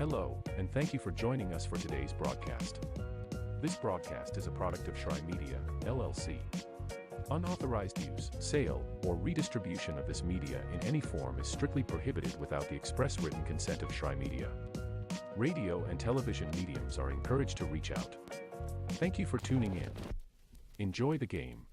Hello, and thank you for joining us for today's broadcast. This broadcast is a product of Shry Media, LLC. Unauthorized use, sale, or redistribution of this media in any form is strictly prohibited without the express written consent of Shry Media. Radio and television mediums are encouraged to reach out. Thank you for tuning in. Enjoy the game.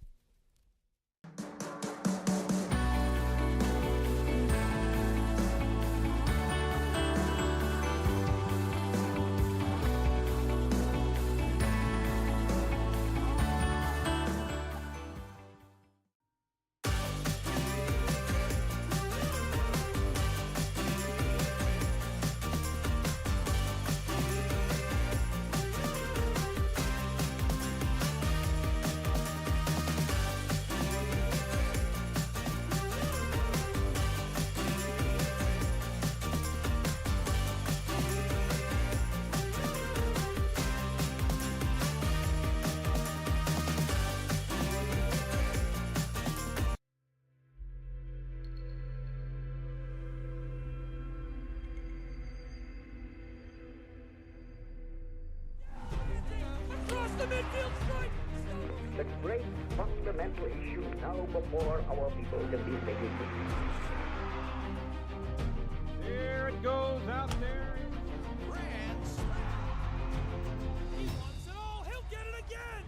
The great fundamental issue now before our people can be thinking. There it goes out there. France. He wants it all. He'll get it again.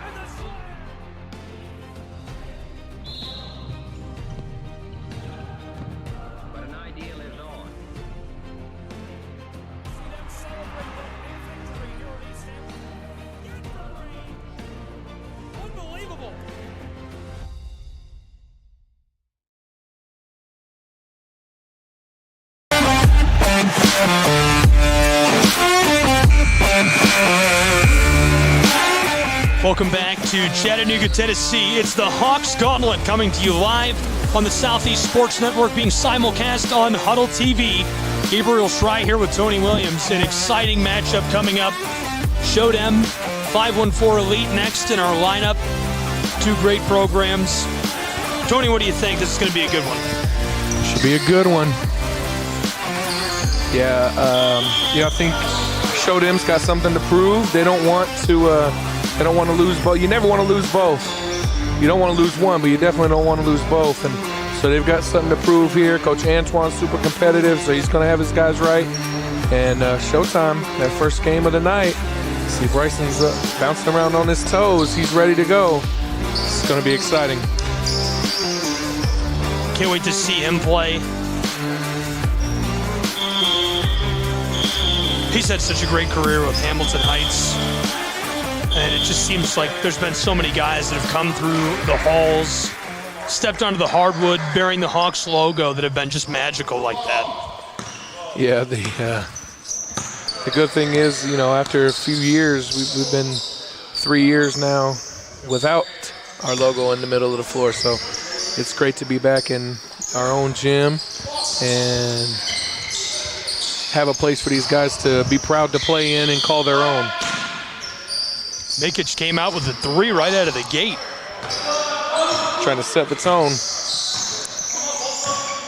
And the slam. But an idea lives on. See them celebrate that big victory here at East End. Get the lead. Unbelievable. Welcome back to Chattanooga, Tennessee. It's the Hawks Gauntlet coming to you live on the Southeast Sports Network, being simulcast on Huddle TV. Gabriel Shry here with Tony Williams. An exciting matchup coming up. Showtime, 514 Elite next in our lineup. Two great programs. Tony, what do you think? This is going to be a good one. Should be a good one. Yeah, I think Showtime's got something to prove. They don't want to. They don't want to lose both. You never want to lose both. You don't want to lose one, but you definitely don't want to lose both. And so they've got something to prove here. Coach Antoine's super competitive, so he's going to have his guys right. And Showtime, that first game of the night. See, Bryson's bouncing around on his toes. He's ready to go. It's going to be exciting. Can't wait to see him play. He's had such a great career with Hamilton Heights. And it just seems like there's been so many guys that have come through the halls, stepped onto the hardwood, bearing the Hawks logo, that have been just magical like that. Yeah, the good thing is, after a few years, we've been 3 years now without our logo in the middle of the floor. So it's great to be back in our own gym and have a place for these guys to be proud to play in and call their own. Mikic came out with a three right out of the gate. Trying to set the tone.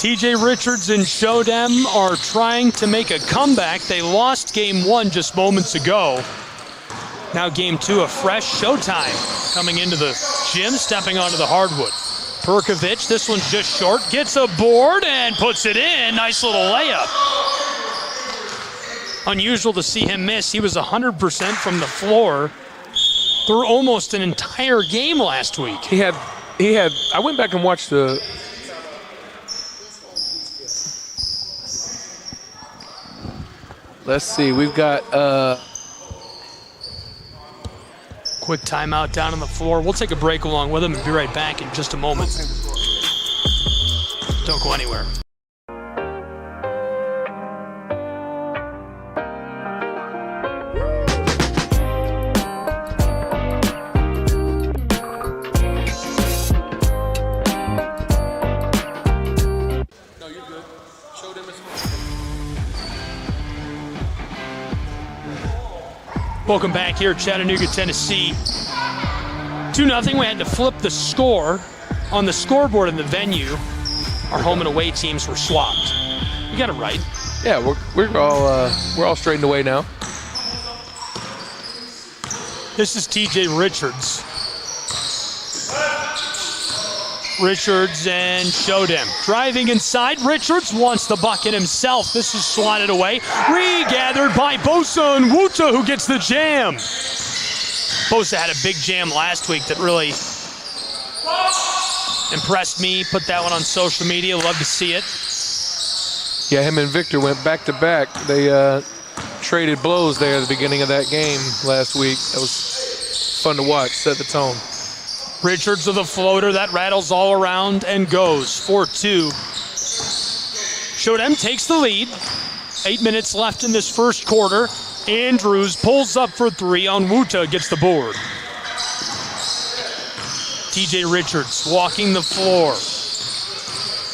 TJ Richards and Showtime are trying to make a comeback. They lost game one just moments ago. Now game two, a fresh Showtime coming into the gym, stepping onto the hardwood. Perkovic, this one's just short, gets a board and puts it in. Nice little layup. Unusual to see him miss. He was 100% from the floor through almost an entire game last week. He had, I went back and watched the, let's see, we've got, quick timeout down on the floor. We'll take a break along with him and be right back in just a moment. Don't go anywhere. Welcome back here at Chattanooga, Tennessee. 2-0. We had to flip the score on the scoreboard in the venue. Our home and away teams were swapped. We got it right. Yeah, we're all straightened away now. This is TJ Richards. Richards and Showtime. Driving inside, Richards wants the bucket himself. This is swatted away. Regathered by Bosa and Wuta, who gets the jam. Bosa had a big jam last week that really impressed me. Put that one on social media. Love to see it. Yeah, him and Victor went back-to-back. They traded blows there at the beginning of that game last week. That was fun to watch, set the tone. Richards with a floater that rattles all around and goes 4-2. Showtime takes the lead. 8 minutes left in this first quarter. Andrews pulls up for three on Wuta, gets the board. TJ Richards walking the floor.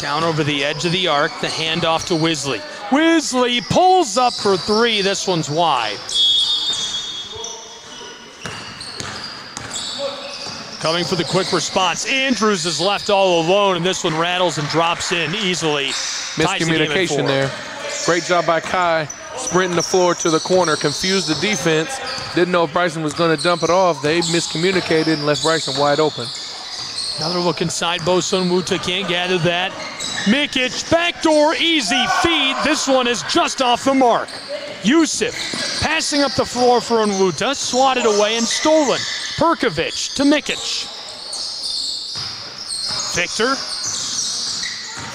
Down over the edge of the arc, the handoff to Wisley. Wisley pulls up for three. This one's wide. Coming for the quick response. Andrews is left all alone, and this one rattles and drops in easily. Miscommunication there. Great job by Kai, sprinting the floor to the corner, confused the defense. Didn't know if Bryson was going to dump it off. They miscommunicated and left Bryson wide open. Another look inside. Bosa and Wuta can't gather that. Mikic, backdoor, easy feed. This one is just off the mark. Yusuf passing up the floor for Onwuta, swatted away and stolen. Perkovic to Mikic. Victor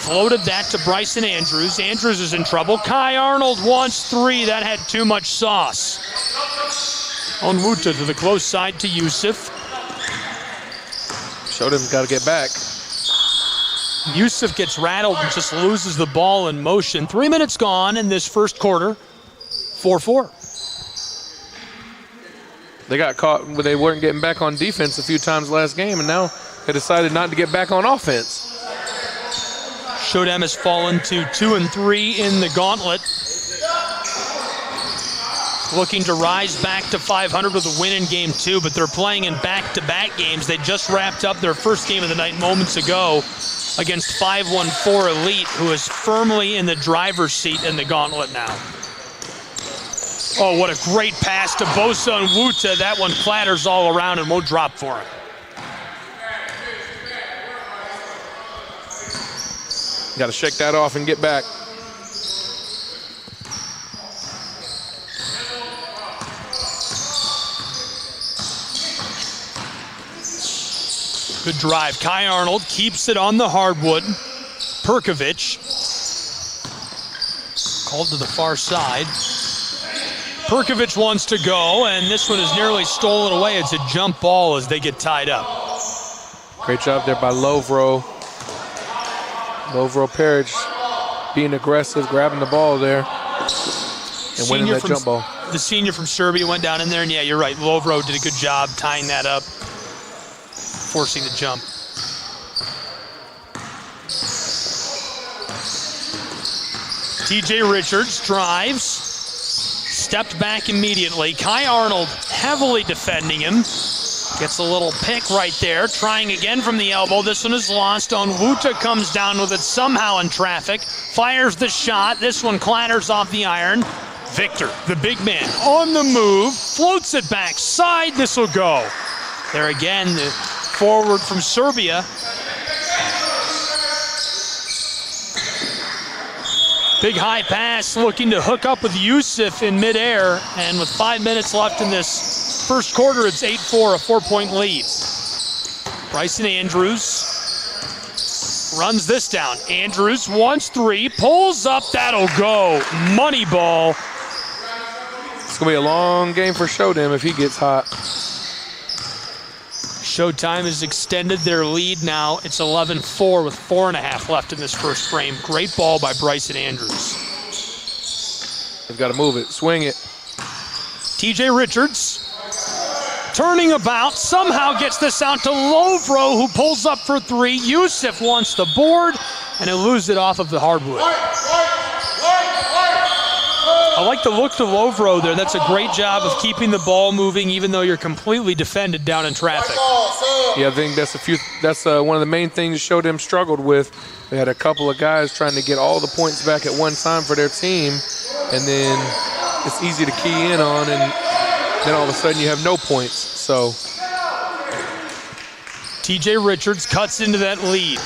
floated that to Bryson Andrews. Andrews is in trouble. Kai Arnold wants three. That had too much sauce. Onwuta to the close side to Yusuf. Showed him got to get back. Yusuf gets rattled and just loses the ball in motion. 3 minutes gone in this first quarter. 4-4. They got caught when they weren't getting back on defense a few times last game, and now they decided not to get back on offense. Showtime has fallen to 2-3 in the Gauntlet. Looking to rise back to 500 with a win in game 2, but they're playing in back-to-back games. They just wrapped up their first game of the night moments ago against 5-1-4 Elite, who is firmly in the driver's seat in the Gauntlet now. Oh, what a great pass to Bosa and Wuta. That one clatters all around and won't drop for him. Got to shake that off and get back. Good drive. Kai Arnold keeps it on the hardwood. Perkovic called to the far side. Perkovic wants to go, and this one is nearly stolen away. It's a jump ball as they get tied up. Great job there by Lovro. Lovro Parrish being aggressive, grabbing the ball there, and winning that jump ball. The senior from Serbia went down in there, and yeah, you're right. Lovro did a good job tying that up, forcing the jump. TJ Richards drives, stepped back immediately. Kai Arnold heavily defending him. Gets a little pick right there, trying again from the elbow. This one is lost. Onwuta comes down with it somehow in traffic, fires the shot. This one clatters off the iron. Victor, the big man, on the move, floats it back side. This will go. There again, the forward from Serbia. Big high pass, looking to hook up with Yusuf in midair, and with 5 minutes left in this first quarter, it's 8-4, a 4-point lead. Bryson Andrews runs this down. Andrews wants three, pulls up, that'll go. Money ball. It's going to be a long game for Showtime if he gets hot. Showtime has extended their lead now. It's 11-4 with 4.5 left in this first frame. Great ball by Bryson Andrews. They've got to move it, swing it. TJ Richards turning about, somehow gets this out to Lovro, who pulls up for three. Yusuf wants the board, and he'll lose it off of the hardwood. I like the look to Lovro there. That's a great job of keeping the ball moving even though you're completely defended down in traffic. Yeah, I think that's one of the main things Showtime struggled with. They had a couple of guys trying to get all the points back at one time for their team, and then it's easy to key in on, and then all of a sudden you have no points. So TJ Richards cuts into that lead.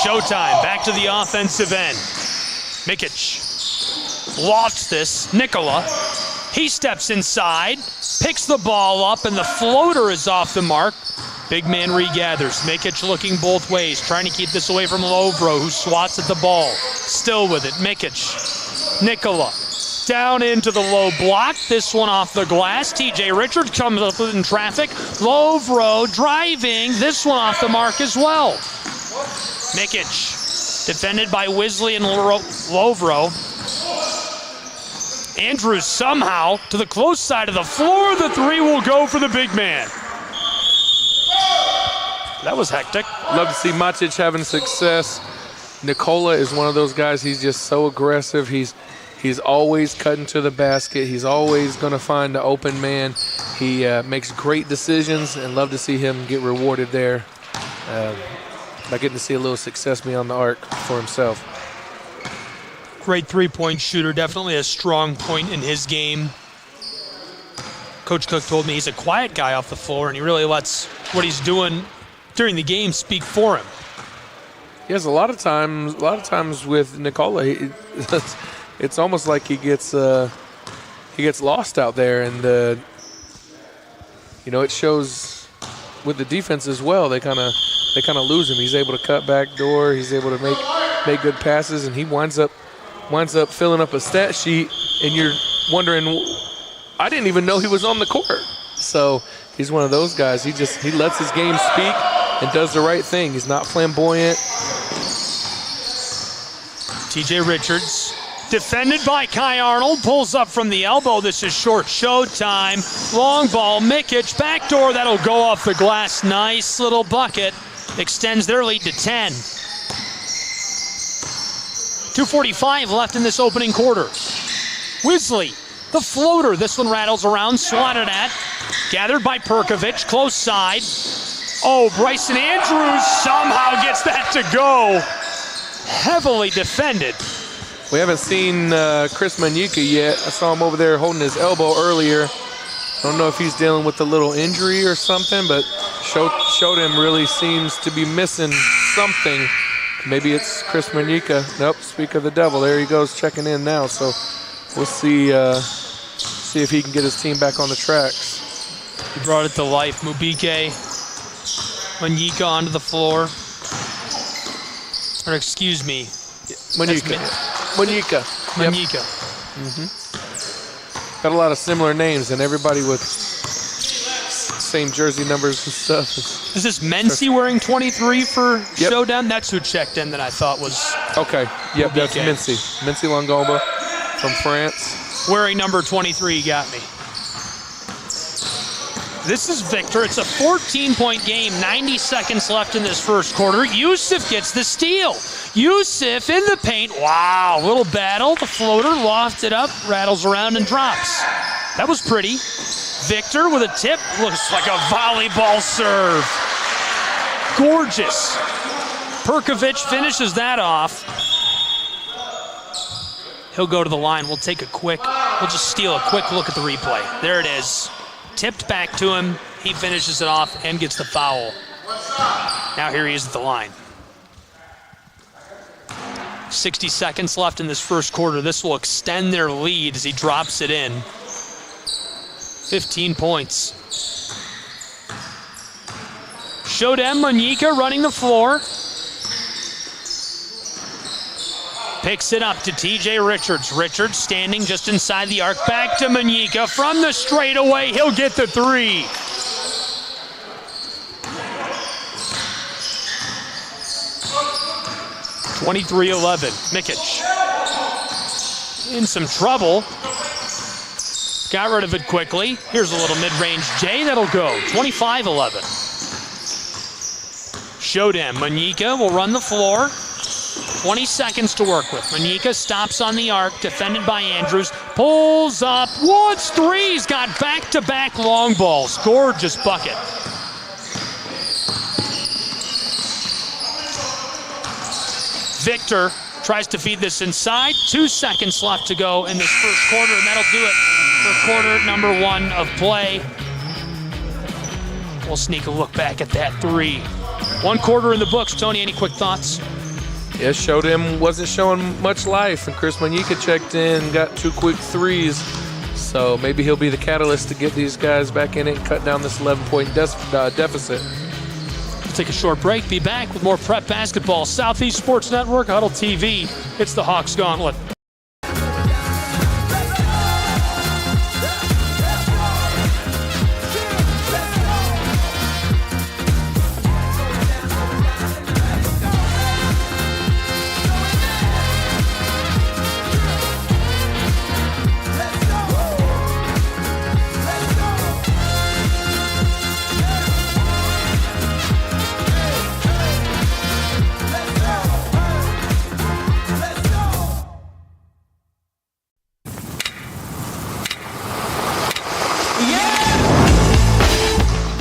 Showtime back to the offensive end. Mikic lofts this. Nikola, he steps inside, picks the ball up, and the floater is off the mark. Big man regathers. Mikic looking both ways, trying to keep this away from Lovro, who swats at the ball. Still with it, Mikic. Nikola down into the low block. This one off the glass. TJ Richards comes up in traffic. Lovro driving. This one off the mark as well. Mikic defended by Wisley and Lovro. Andrews somehow to the close side of the floor. The three will go for the big man. That was hectic. Love to see Macic having success. Nikola is one of those guys, he's just so aggressive. He's always cutting to the basket. He's always going to find the open man. He makes great decisions, and love to see him get rewarded there by getting to see a little success beyond the arc for himself. Great three-point shooter, definitely a strong point in his game. Coach Cook told me he's a quiet guy off the floor, and he really lets what he's doing during the game speak for him. Yes, a lot of times with Nikola, it's almost like he gets lost out there, and it shows with the defense as well. They kind of lose him. He's able to cut back door. He's able to make good passes, and he winds up filling up a stat sheet, and you're wondering, I didn't even know he was on the court. So he's one of those guys. He lets his game speak and does the right thing. He's not flamboyant. TJ Richards, defended by Kai Arnold, pulls up from the elbow. This is short Showtime. Long ball, Mikic, backdoor, that'll go off the glass. Nice little bucket. Extends their lead to 10. 2:45 left in this opening quarter. Wisley, the floater. This one rattles around, swatted at. Gathered by Perkovic, close side. Oh, Bryson Andrews somehow gets that to go. Heavily defended. We haven't seen Chris Manyika yet. I saw him over there holding his elbow earlier. I don't know if he's dealing with a little injury or something, but Showtime really seems to be missing something. Maybe it's Chris Manyika. Nope, speak of the devil. There he goes checking in now. So we'll see if he can get his team back on the tracks. He brought it to life. Mubike, Manyika onto the floor. Or excuse me. Manyika. Manyika. Manyika. Mm-hmm. Got a lot of similar names, and everybody with same jersey numbers and stuff. Is this Mency wearing 23 for Showdown? That's who checked in that I thought was. Okay. Yep, that's BK. Mency Longomba from France. Wearing number 23 got me. This is Victor. It's a 14-point game. 90 seconds left in this first quarter. Yusuf gets the steal. Yusuf in the paint. Wow, little battle. The floater lofted up, rattles around, and drops. That was pretty. Victor with a tip. Looks like a volleyball serve. Gorgeous. Perkovic finishes that off. He'll go to the line. We'll just steal a quick look at the replay. There it is. Tipped back to him. He finishes it off and gets the foul. Now here he is at the line. 60 seconds left in this first quarter. This will extend their lead as he drops it in. 15 points. Showtime Manyika running the floor. Picks it up to TJ Richards. Richards standing just inside the arc. Back to Manyika from the straightaway. He'll get the three. (23-11). Mikic in some trouble. Got rid of it quickly. Here's a little mid-range J. That'll go. 25-11. Showtime Manyika will run the floor. 20 seconds to work with. Manyika stops on the arc, defended by Andrews. Pulls up, wants three. He's got back-to-back long balls. Gorgeous bucket. Victor tries to feed this inside. 2 seconds left to go in this first quarter, and that'll do it for quarter number 1 of play. We'll sneak a look back at that three. 1 quarter in the books. Tony, any quick thoughts? Yeah, Showtime wasn't showing much life, and Chris Manyika checked in, got 2 quick threes. So maybe he'll be the catalyst to get these guys back in it and cut down this 11-point deficit. We'll take a short break. Be back with more prep basketball. Southeast Sports Network, Huddle TV. It's the Hawks Gauntlet.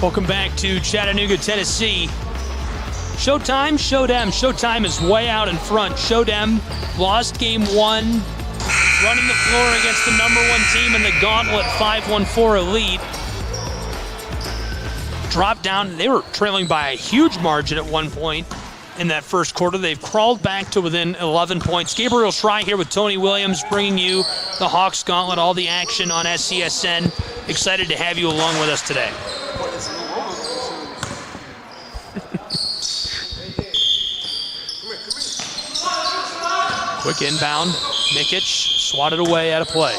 Welcome back to Chattanooga, Tennessee. Showtime, Showtime. Showtime is way out in front. Showtime lost game 1, running the floor against the number 1 team in the Gauntlet 5-1-4 Elite. Dropped down. They were trailing by a huge margin at one point in that first quarter. They've crawled back to within 11 points. Gabriel Schrei here with Tony Williams, bringing you the Hawks Gauntlet, all the action on SCSN. Excited to have you along with us today. Quick inbound. Mikic swatted away out of play.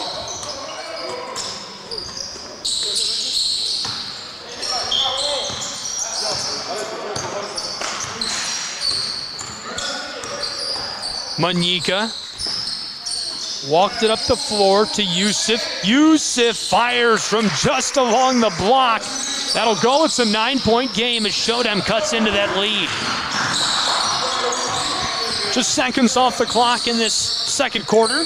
Manyika walked it up the floor to Yusuf. Yusuf fires from just along the block. That'll go. It's a 9-point game as Showtime cuts into that lead. Just seconds off the clock in this second quarter.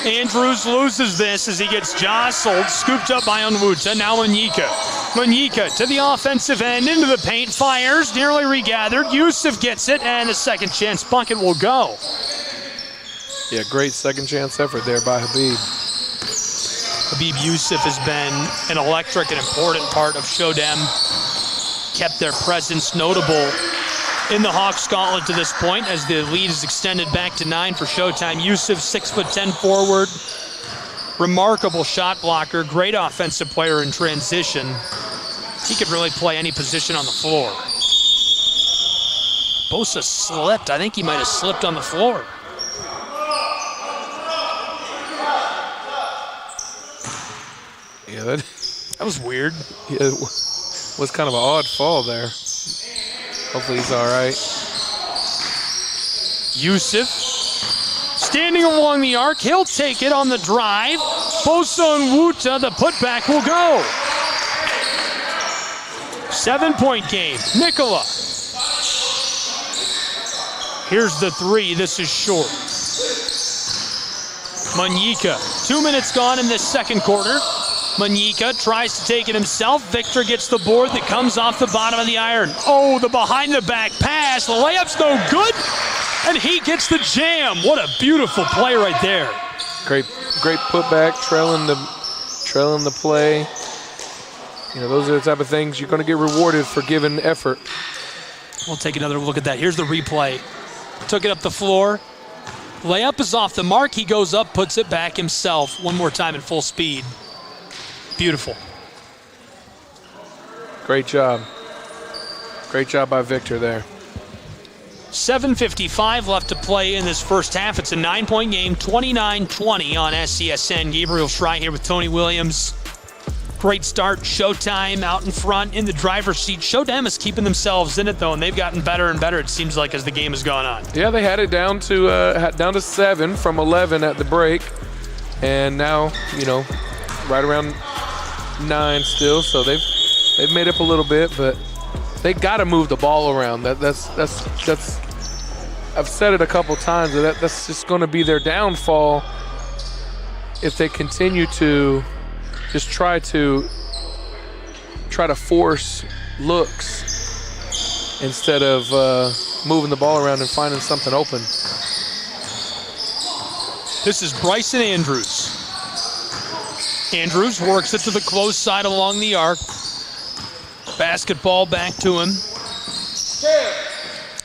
Andrews loses this as he gets jostled, scooped up by Onwuta. Now Manyika. Manyika to the offensive end, into the paint, fires, nearly regathered. Yusuf gets it, and a second chance bucket will go. Yeah, great second chance effort there by Habib. Habib Yusuf has been an electric and important part of Showtime. Kept their presence notable in the Hawks Gauntlet to this point as the lead is extended back to 9 for Showtime. Yusuf, 6'10" forward, remarkable shot blocker, great offensive player in transition. He could really play any position on the floor. Bosa slipped. I think he might have slipped on the floor. Yeah, that was weird. Yeah, it was kind of an odd fall there. Hopefully he's all right. Yusuf standing along the arc. He'll take it on the drive. Bosa Onwuta, the putback will go. 7-point game. Nicola. Here's the three. This is short. Manyika. 2 minutes gone in this second quarter. Manyika tries to take it himself. Victor gets the board that comes off the bottom of the iron. Oh, the behind-the-back pass. The layup's no good, and he gets the jam. What a beautiful play right there. Great putback, trailing the play. You know, those are the type of things you're going to get rewarded for giving effort. We'll take another look at that. Here's the replay. Took it up the floor. Layup is off the mark. He goes up, puts it back himself. One more time at full speed. Beautiful. Great job. Great job by Victor there. 7:55 left to play in this first half. It's a 9-point game, 29-20 on SCSN. Gabriel Schrei here with Tony Williams. Great start. Showtime out in front in the driver's seat. Showtime is keeping themselves in it, though, and they've gotten better and better, it seems like, as the game has gone on. Yeah, they had it down to 7 from 11 at the break. And now, you know, right around 9 still, so they've made up a little bit, but they got to move the ball around. That's I've said it a couple times that's just going to be their downfall if they continue to just try to force looks instead of moving the ball around and finding something open. This is Bryson Andrews. Andrews works it to the close side along the arc. Basketball back to him.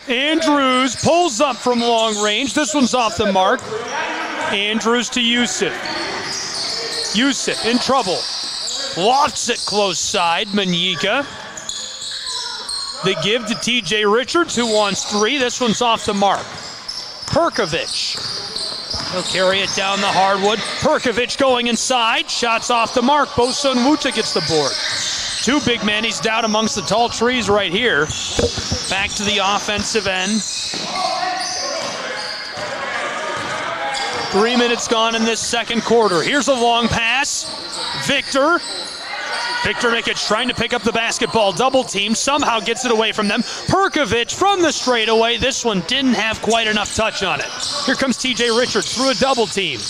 Andrews pulls up from long range. This one's off the mark. Andrews to Yusuf. Yusuf in trouble. Lofts it close side. Manyika. The give to TJ Richards, who wants 3. This one's off the mark. Perkovic. He'll carry it down the hardwood. Perkovic going inside. Shots off the mark. Bosa Nwuta gets the board. 2 big men. He's down amongst the tall trees right here. Back to the offensive end. 3 minutes gone in this second quarter. Here's a long pass. Victor Mikic trying to pick up the basketball. Double team. Somehow gets it away from them. Perkovic from the straightaway. This one didn't have quite enough touch on it. Here comes TJ Richards through a double team.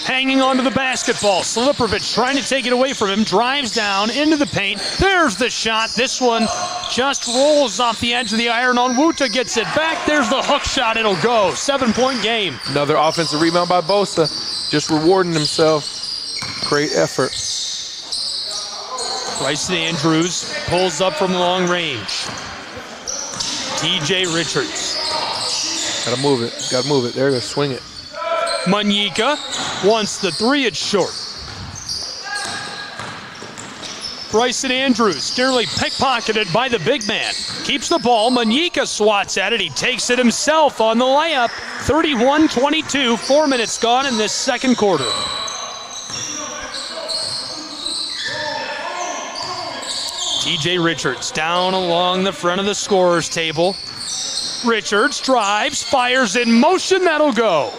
Hanging onto the basketball. Slipovic trying to take it away from him. Drives down into the paint. There's the shot. This one just rolls off the edge of the iron. Nwuta gets it back. There's the hook shot. It'll go. 7-point game. Another offensive rebound by Bosa. Just rewarding himself. Great effort. Bryson Andrews pulls up from long range. TJ Richards. Gotta move it. Gotta move it. There you go. Swing it. Manyika wants the 3. It's short. Bryson Andrews nearly pickpocketed by the big man. Keeps the ball. Manyika swats at it. He takes it himself on the layup. 31-22. 4 minutes gone in this second quarter. TJ Richards down along the front of the scorer's table. Richards drives, fires in motion. That'll go.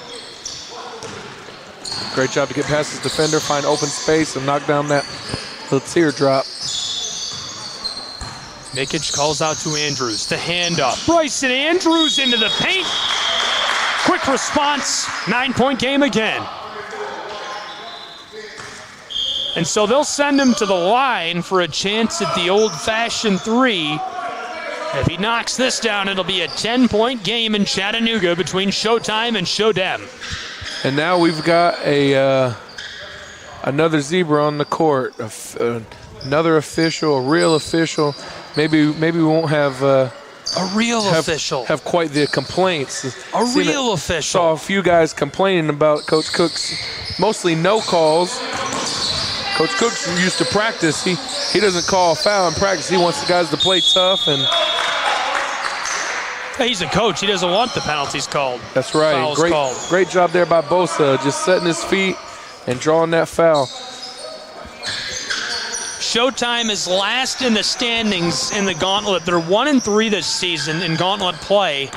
Great job to get past his defender, find open space, and knock down that little teardrop. Mikic calls out to Andrews. The handoff. Bryson Andrews into the paint. Quick response. 9-point game again. And so they'll send him to the line for a chance at the old-fashioned 3. If he knocks this down, it'll be a 10-point game in Chattanooga between Showtime and Showdem. And now we've got another zebra on the court. Another official, a real official. Maybe we won't have official. Have quite the complaints. Official. Saw a few guys complaining about Coach Cook's mostly no calls. Coach Cook's used to practice. He doesn't call a foul in practice. He wants the guys to play tough. And he's a coach. He doesn't want the penalties called. That's right. Great job there by Bosa, just setting his feet and drawing that foul. Showtime is last in the standings in the Gauntlet. They're 1-3 this season in Gauntlet play.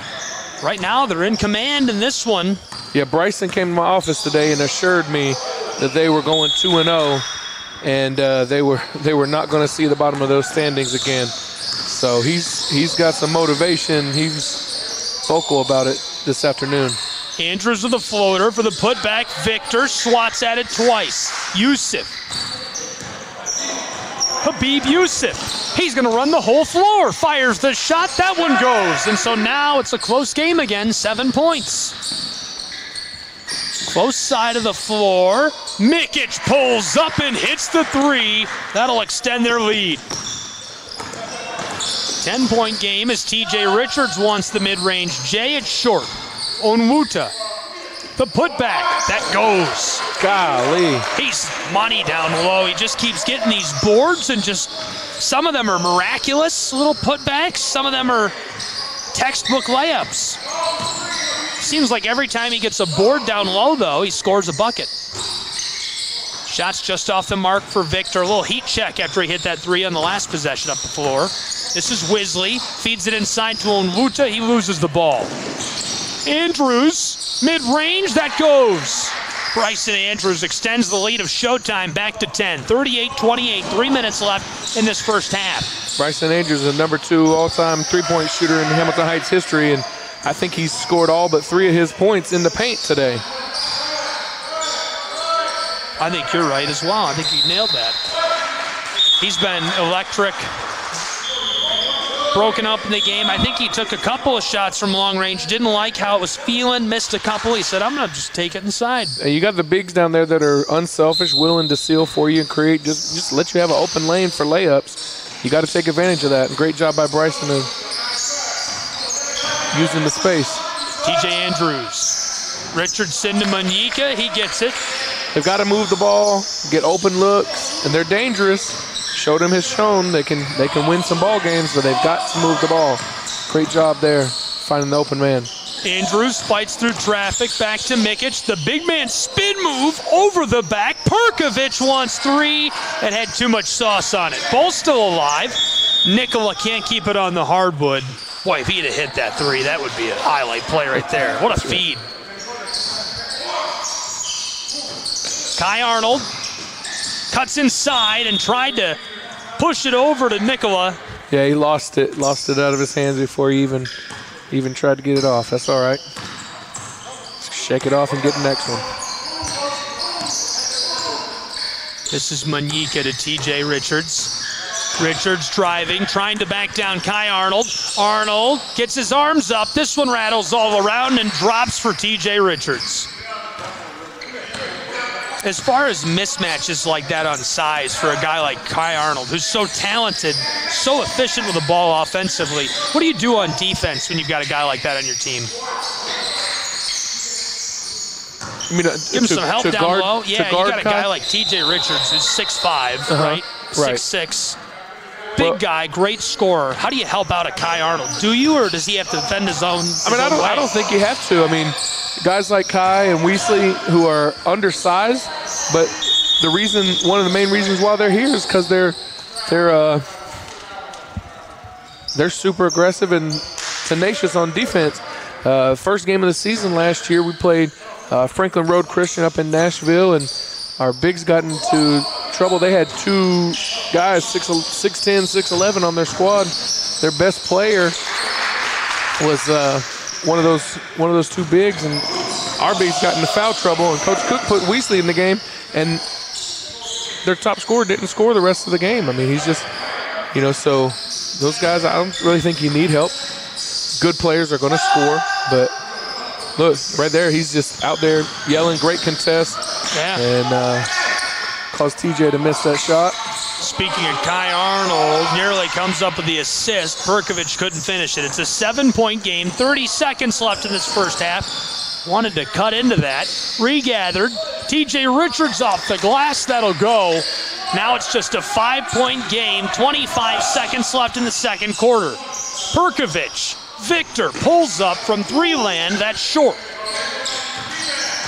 Right now, they're in command in this one. Yeah, Bryson came to my office today and assured me that they were going 2-0. And they were not going to see the bottom of those standings again. So he's got some motivation. He's vocal about it this afternoon. Andrews with the floater for the putback. Victor swats at it twice. Yusuf. Habib Yusuf. He's going to run the whole floor. Fires the shot. That one goes. And so now it's a close game again. 7 points. Close side of the floor. Mikic pulls up and hits the 3. That'll extend their lead. 10-point game as TJ Richards wants the mid-range. Jay, it's short. Nwuta. The putback. That goes. Golly. He's money down low. He just keeps getting these boards and just, some of them are miraculous little putbacks. Some of them are textbook layups. Seems like every time he gets a board down low, though, he scores a bucket. Shots just off the mark for Victor. A little heat check after he hit that 3 on the last possession up the floor. This is Wisley. Feeds it inside to Nwuta. He loses the ball. Andrews, mid-range. That goes. Bryson Andrews extends the lead of Showtime back to 10. 38-28. 3 minutes left in this first half. Bryson Andrews is the number 2 all-time three-point shooter in Hamilton Heights history, and I think he's scored all but 3 of his points in the paint today. I think you're right as well. I think he nailed that. He's been electric. Broken up in the game. I think he took a couple of shots from long range. Didn't like how it was feeling. Missed a couple. He said, I'm going to just take it inside. And you got the bigs down there that are unselfish, willing to seal for you and create, just let you have an open lane for layups. You got to take advantage of that. Great job by Bryson of using the space. TJ Andrews. Richardson to Manyika. He gets it. They've got to move the ball, get open looks, and they're dangerous. Showtime has shown they can win some ball games, but they've got to move the ball. Great job there, finding the open man. Andrews fights through traffic, back to Mikic. The big man spin move over the back. Perkovic wants 3 and had too much sauce on it. Both still alive. Nikola can't keep it on the hardwood. Boy, if he'd have hit that 3, that would be a highlight play right there. What a feed. Kai Arnold cuts inside and tried to push it over to Nikola. Yeah, he lost it out of his hands before he even tried to get it off. That's all right. Shake it off and get the next one. This is Manyika to TJ Richards. Richards driving, trying to back down Kai Arnold. Arnold gets his arms up. This one rattles all around and drops for TJ Richards. As far as mismatches like that on size for a guy like Kai Arnold, who's so talented, so efficient with the ball offensively, what do you do on defense when you've got a guy like that on your team? Give him some help down low. Yeah, you got a guy like TJ Richards who's 6'5", right? 6'6". Big guy, great scorer. How do you help out a Kai Arnold? Do you, or does he have to defend his own? I don't think you have to. I mean, guys like Kai and Weasley who are undersized, but one of the main reasons why they're here is because they're super aggressive and tenacious on defense. First game of the season last year, we played Franklin Road Christian up in Nashville, and our bigs got into trouble. They had 2 guys, 6'10", 6'11" on their squad. Their best player was one of those 2 bigs, and our bigs got into foul trouble, and Coach Cook put Weasley in the game, and their top scorer didn't score the rest of the game. I mean, he's just, so those guys, I don't really think you need help. Good players are going to score, but look, right there, he's just out there yelling, great contest, and caused TJ to miss that shot. Speaking of Kai Arnold, nearly comes up with the assist. Perkovic couldn't finish it. It's a 7-point game, 30 seconds left in this first half. Wanted to cut into that. Regathered. TJ Richards off the glass. That'll go. Now it's just a 5-point game, 25 seconds left in the second quarter. Perkovic, Victor pulls up from 3 land. That's short.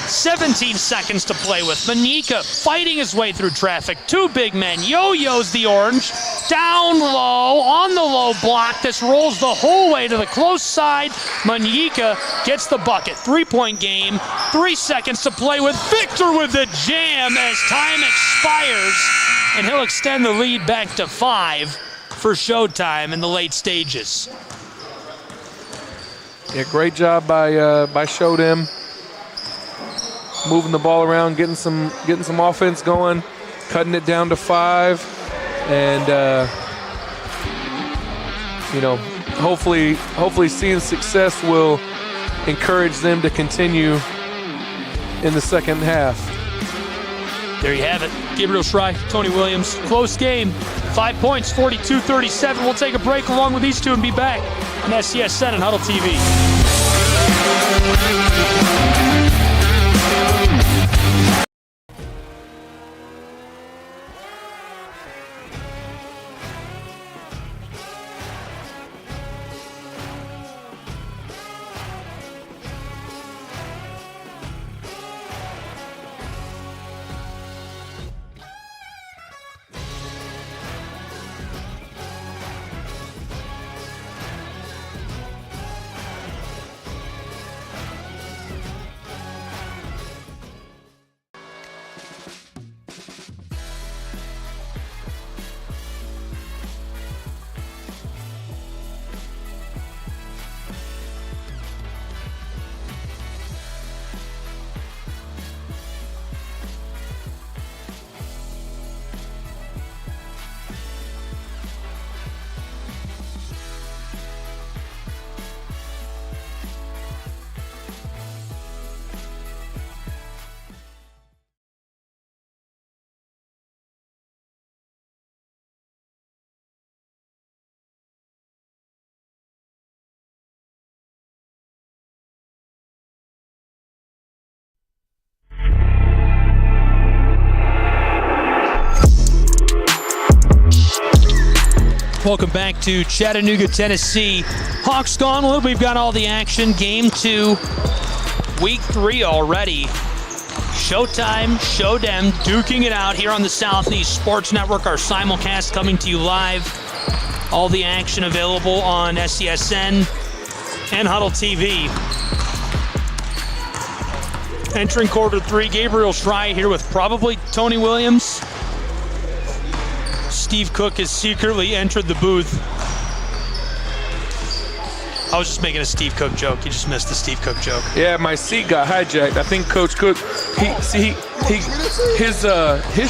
17 seconds to play with. Manyika fighting his way through traffic. 2 big men. Yo-yos the orange. Down low, on the low block. This rolls the whole way to the close side. Manyika gets the bucket. 3-point game. 3 seconds to play with. Victor with the jam as time expires. And he'll extend the lead back to 5 for Showtime in the late stages. Yeah, great job by Showtime. Moving the ball around, getting some offense going, cutting it down to 5, and hopefully seeing success will encourage them to continue in the second half. There you have it. Gabriel Schrei, Tony Williams. Close game. 5 points, 42-37. We'll take a break along with these two and be back on SCSN and Huddle TV. Welcome back to Chattanooga, Tennessee. Hawks Gauntlet, we've got all the action. Game 2, week 3 already. Showtime, Showdem, duking it out here on the Southeast Sports Network. Our simulcast coming to you live. All the action available on SESN and Huddle TV. Entering quarter 3, Gabriel Schrei here with probably Tony Williams. Steve Cook has secretly entered the booth. I was just making a Steve Cook joke. You just missed the Steve Cook joke. Yeah, my seat got hijacked. I think Coach Cook, his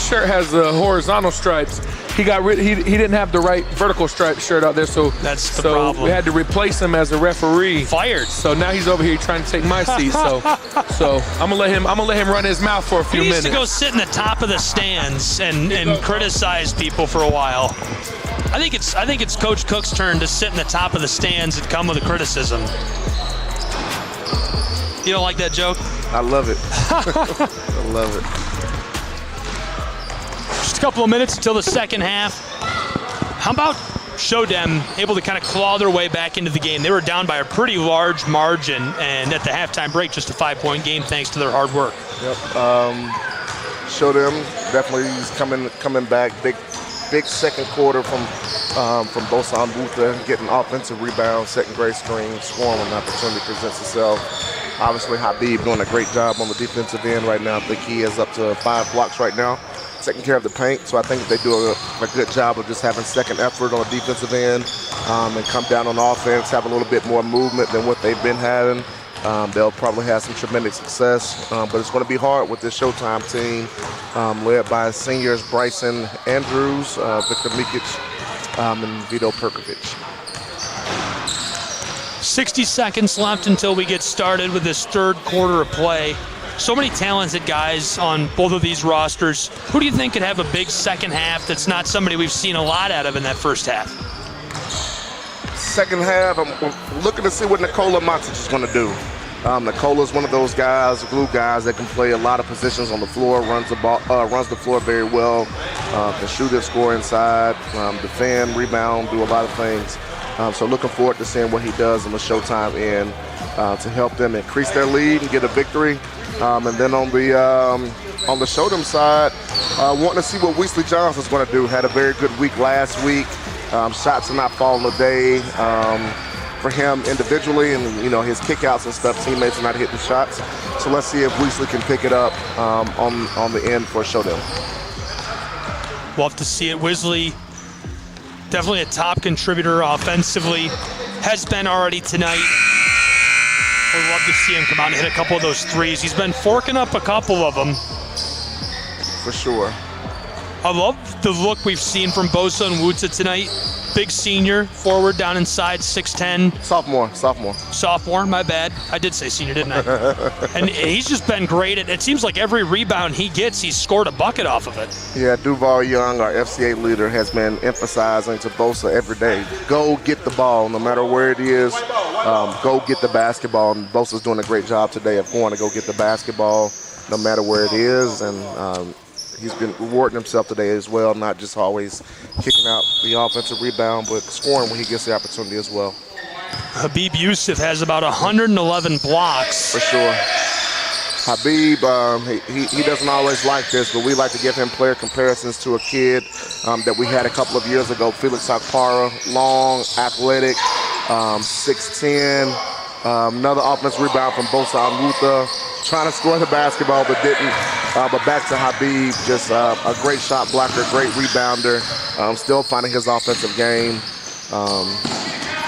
shirt has the horizontal stripes. He didn't have the right vertical striped shirt out there, so that's the problem. We had to replace him as a referee. Fired. So now he's over here trying to take my seat. So I'm gonna let him run his mouth for a few minutes. He used to go sit in the top of the stands and criticize people for a while. I think it's Coach Cook's turn to sit in the top of the stands and come with a criticism. You don't like that joke? I love it. I love it. Just a couple of minutes until the second half. How about Showdem able to kind of claw their way back into the game? They were down by a pretty large margin, and at the halftime break, just a 5-point game thanks to their hard work. Yep. Showdem definitely is coming back. Big second quarter from Bosa Mbuta, getting offensive rebounds, setting great screens, scoring when an opportunity presents itself. Obviously, Habib doing a great job on the defensive end right now. I think he is up to 5 blocks right now, taking care of the paint. So I think they do a good job of just having second effort on the defensive end and come down on offense, have a little bit more movement than what they've been having. They'll probably have some tremendous success, but it's going to be hard with this Showtime team led by seniors Bryson Andrews, Victor Mikic, and Vito Perkovic. 60 seconds left until we get started with this third quarter of play. So many talented guys on both of these rosters. Who do you think could have a big second half that's not somebody we've seen a lot out of in that first half? Second half, I'm looking to see what Nikola Matic is going to do. Nikola's one of those guys, glue guys, that can play a lot of positions on the floor, runs the floor very well, can shoot and score inside, defend, rebound, do a lot of things. So looking forward to seeing what he does in the Showtime end to help them increase their lead and get a victory. And then on the Showtime side, wanting to see what Wesley Johnson's going to do. Had a very good week last week. Shots are not falling today for him individually, and his kickouts and stuff. Teammates are not hitting shots. So let's see if Wesley can pick it up on the end for Showtime. We'll have to see it. Wesley, definitely a top contributor offensively, has been already tonight. We'd love to see him come out and hit a couple of those threes. He's been forking up a couple of them. For sure. I love the look we've seen from Bosa Mbuta tonight. Big senior, forward down inside, 6'10". Sophomore, my bad. I did say senior, didn't I? And he's just been great. It seems like every rebound he gets, he's scored a bucket off of it. Yeah, Duval Young, our FCA leader, has been emphasizing to Bosa every day, go get the ball, no matter where it is. Go get the basketball. And Bosa's doing a great job today of going to go get the basketball, no matter where it is. And he's been rewarding himself today as well, not just always kicking out the offensive rebound, but scoring when he gets the opportunity as well. Habib Youssef has about 111 blocks. For sure. Habib, he doesn't always like this, but we like to give him player comparisons to a kid that we had a couple of years ago, Felix Akpara, long, athletic, 6'10", another offensive rebound from Bosa Mbuta, trying to score the basketball but didn't. But back to Habib, just a great shot blocker, great rebounder, still finding his offensive game.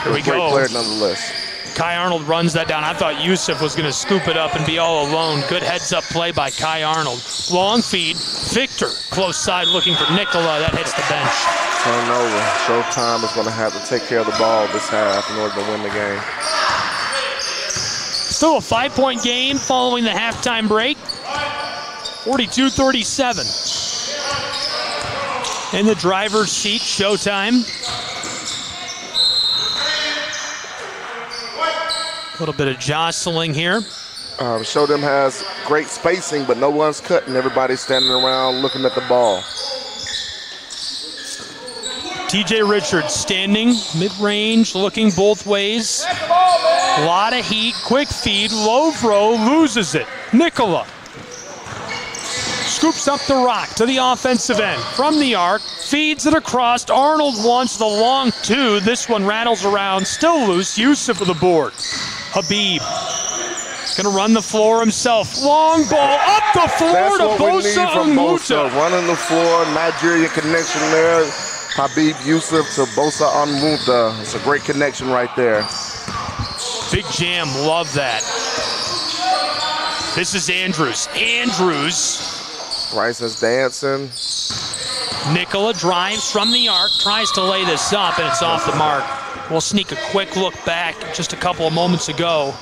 Here we go. Great player nonetheless. Kai Arnold runs that down. I thought Youssef was going to scoop it up and be all alone. Good heads-up play by Kai Arnold. Long feed. Victor, close side looking for Nikola. That hits the bench. Turnover. Showtime is going to have to take care of the ball this half in order to win the game. Still a 5-point game following the halftime break. 42-37. In the driver's seat, Showtime. A little bit of jostling here. Showtime has great spacing, but no one's cutting. Everybody's standing around looking at the ball. TJ Richards standing mid-range, looking both ways. A lot of heat, quick feed. Lovro loses it. Nicola scoops up the rock to the offensive end. From the arc, feeds it across. Arnold wants the long two. This one rattles around, still loose. Yusuf with the board. Habib gonna run the floor himself. Long ball up the floor. That's to what we need Bosa from Bosa. Onwuta. Running the floor, Nigerian connection there. Habib Yusuf to Bosa Onwuta. It's a great connection right there. Big jam, love that. This is Andrews. Bryce is dancing. Nicola drives from the arc, tries to lay this up, and it's off the mark. We'll sneak a quick look back just a couple of moments ago.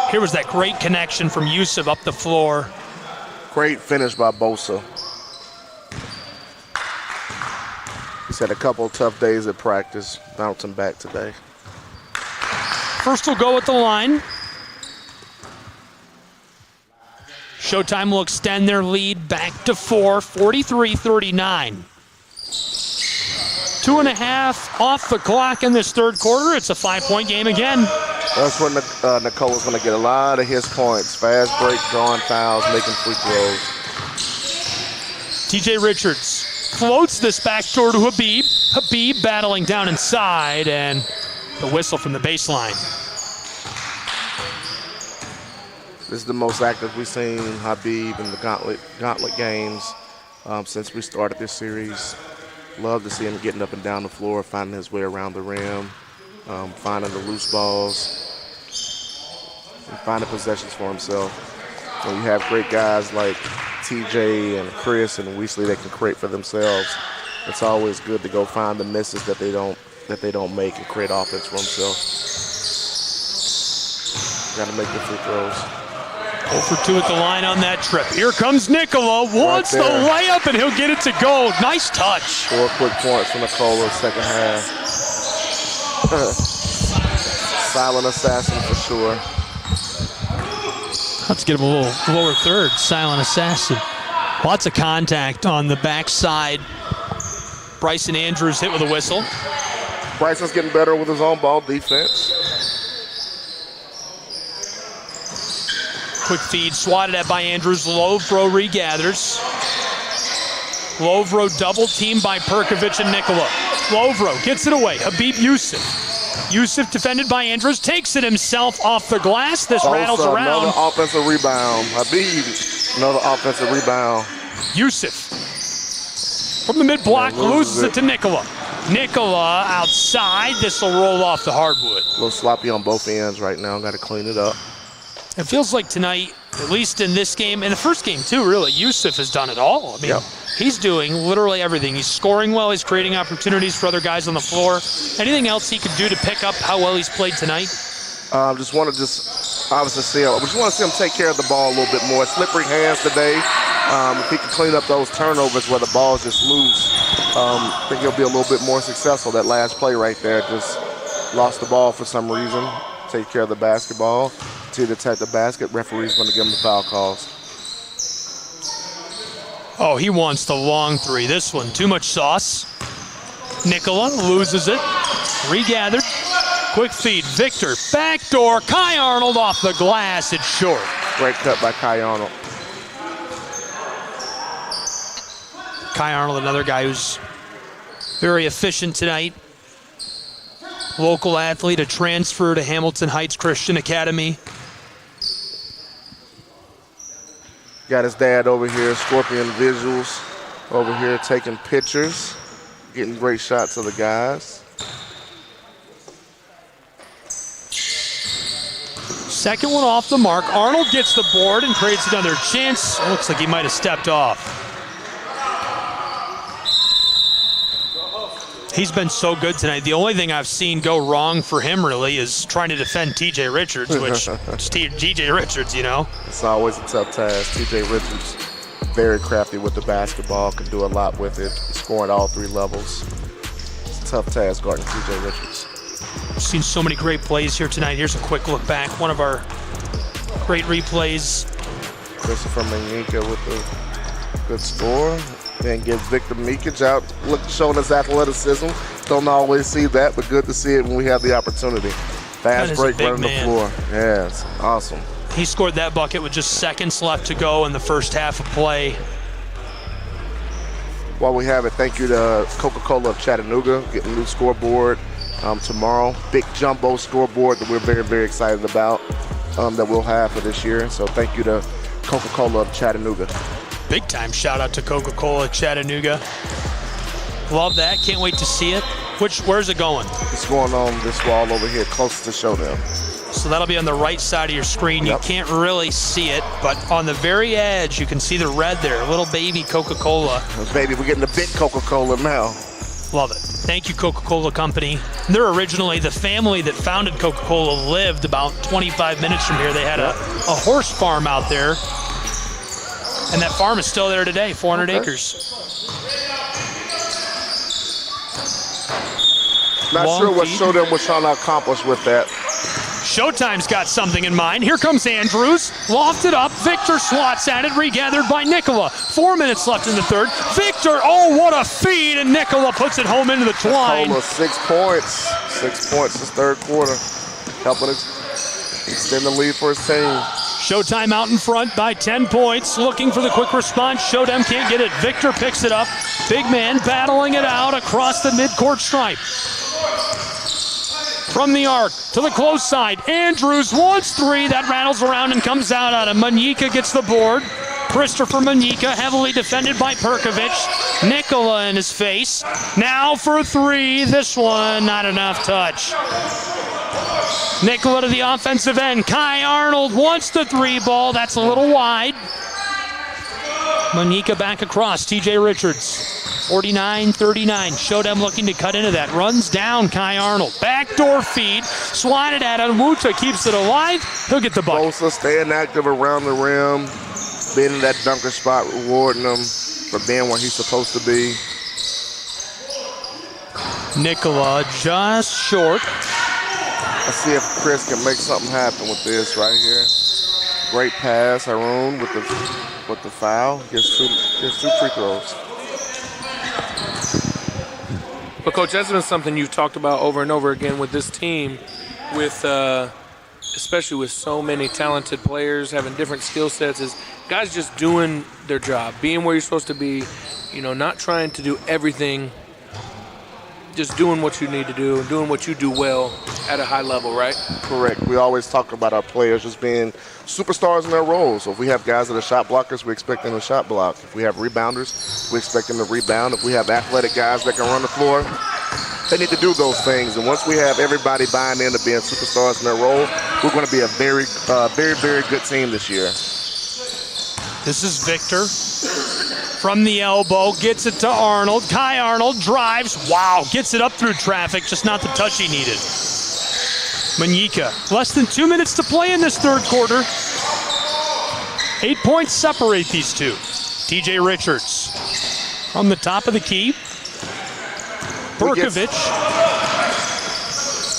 Here was that great connection from Yusuf up the floor. Great finish by Bosa. He's had a couple of tough days at practice, bouncing back today. First will go at the line. Showtime will extend their lead back to 4, 43-39. 2.5 off the clock in this third quarter. It's a 5-point game again. That's when Nicola's going to get a lot of his points. Fast break, drawing fouls, making free throws. TJ Richards floats this backdoor to Habib. Habib battling down inside, and the whistle from the baseline. This is the most active we've seen Habib in the Gauntlet games since we started this series. Love to see him getting up and down the floor, finding his way around the rim, finding the loose balls, and finding possessions for himself. When you have great guys like TJ and Chris and Weasley that can create for themselves, it's always good to go find the misses that they don't make and create offense for themselves. Got to make the free throws. 0 for 2 at the line on that trip. Here comes Nicola, wants the layup, and he'll get it to go. Nice touch. 4 quick points from Nicola, second half. Silent assassin for sure. Let's get him a little lower third. Silent assassin. Lots of contact on the backside. Bryson Andrews hit with a whistle. Bryson's getting better with his own ball defense. Quick feed, swatted at by Andrews. Lovro regathers. Lovro double teamed by Perkovic and Nicola. Lovro gets it away. Habib Yusuf. Yusuf defended by Andrews, takes it himself off the glass. This rattles around. Another offensive rebound. Habib, another offensive rebound. Yusuf from the mid-block loses it to Nicola. Nicola outside. This will roll off the hardwood. A little sloppy on both ends right now. Got to clean it up. It feels like tonight, at least in this game, and the first game too, really, Yusuf has done it all. I mean, he's doing literally everything. He's scoring well, he's creating opportunities for other guys on the floor. Anything else he could do to pick up how well he's played tonight? Just want to see him take care of the ball a little bit more. Slippery hands today. If he can clean up those turnovers where the ball is just loose, I think he'll be a little bit more successful. That last play right there, just lost the ball for some reason. Take care of the basketball. To attack the basket, referee's going to give him the foul calls. Oh, he wants the long three. This one, too much sauce. Nicola loses it. Regathered. Quick feed. Victor, backdoor. Kai Arnold off the glass. It's short. Great cut by Kai Arnold. Kai Arnold, another guy who's very efficient tonight. Local athlete, a transfer to Hamilton Heights Christian Academy. Got his dad over here, Scorpion Visuals, over here taking pictures, getting great shots of the guys. Second one off the mark. Arnold gets the board and creates another chance. Looks like he might have stepped off. He's been so good tonight. The only thing I've seen go wrong for him really is trying to defend TJ Richards, which is TJ Richards, you know. It's always a tough task. TJ Richards, very crafty with the basketball, can do a lot with it, scoring all 3 levels. It's a tough task guarding TJ Richards. We've seen so many great plays here tonight. Here's a quick look back. One of our great replays. Christopher Manyika with the Good score. And get Victor Mikic out, showing his athleticism. Don't always see that, but good to see it when we have the opportunity. Fast break running the floor. Yeah, it's awesome. He scored that bucket with just seconds left to go in the first half of play. While we have it, thank you to Coca-Cola of Chattanooga, getting a new scoreboard tomorrow. Big jumbo scoreboard that we're very, very excited about that we'll have for this year. So thank you to Coca-Cola of Chattanooga. Big time shout out to Coca-Cola Chattanooga. Love that. Can't wait to see it. Where's it going? It's going on this wall over here, close to Showtime. So that'll be on the right side of your screen. Yep. You can't really see it, but on the very edge, you can see the red there. Little baby Coca-Cola. Baby, we're getting the big Coca-Cola now. Love it. Thank you, Coca-Cola Company. They're originally, the family that founded Coca-Cola lived about 25 minutes from here. They had a horse farm out there, and that farm is still there today, 400 acres. Not Long sure what feed. Showtime was trying to accomplish with that. Showtime's got something in mind. Here comes Andrews, lofted up. Victor swats at it, regathered by Nicola. 4 minutes left in the third. Victor, oh, what a feed, and Nicola puts it home into the twine. Nicola, 6 points. 6 points this third quarter, helping extend the lead for his team. Showtime out in front by 10 points, looking for the quick response. Showtime can't get it. Victor picks it up. Big man battling it out across the midcourt stripe. From the arc to the close side. Andrews wants three. That rattles around and comes out of Manyika gets the board. Christopher Manyika heavily defended by Perkovic. Nicola in his face. Now for three. This one, not enough touch. Nicola to the offensive end. Kai Arnold wants the three ball. That's a little wide. Manyika back across. TJ Richards. 49-39. Showtime looking to cut into that. Runs down Kai Arnold. Backdoor feed. Swatted at Onwuta. Keeps it alive. He'll get the bucket. Bosa staying active around the rim. Being in that dunker spot, rewarding him for being where he's supposed to be. Nicola just short. Let's see if Chris can make something happen with this right here. Great pass, Haroon with the foul. Gets two free throws. But Coach, that's been something you've talked about over and over again with this team, with especially with so many talented players having different skill sets, is guys just doing their job, being where you're supposed to be, not trying to do everything, just doing what you need to do and doing what you do well at a high level, right? Correct. We always talk about our players just being superstars in their roles. So if we have guys that are shot blockers, we expect them to shot block. If we have rebounders, we expect them to rebound. If we have athletic guys that can run the floor, they need to do those things. And once we have everybody buying into being superstars in their role, we're going to be a very, very good team this year. This is Victor. From the elbow, gets it to Arnold. Kai Arnold drives. Wow, gets it up through traffic, just not the touch he needed. Manyika, less than 2 minutes to play in this third quarter. 8 points separate these two. TJ Richards from the top of the key. Perkovic.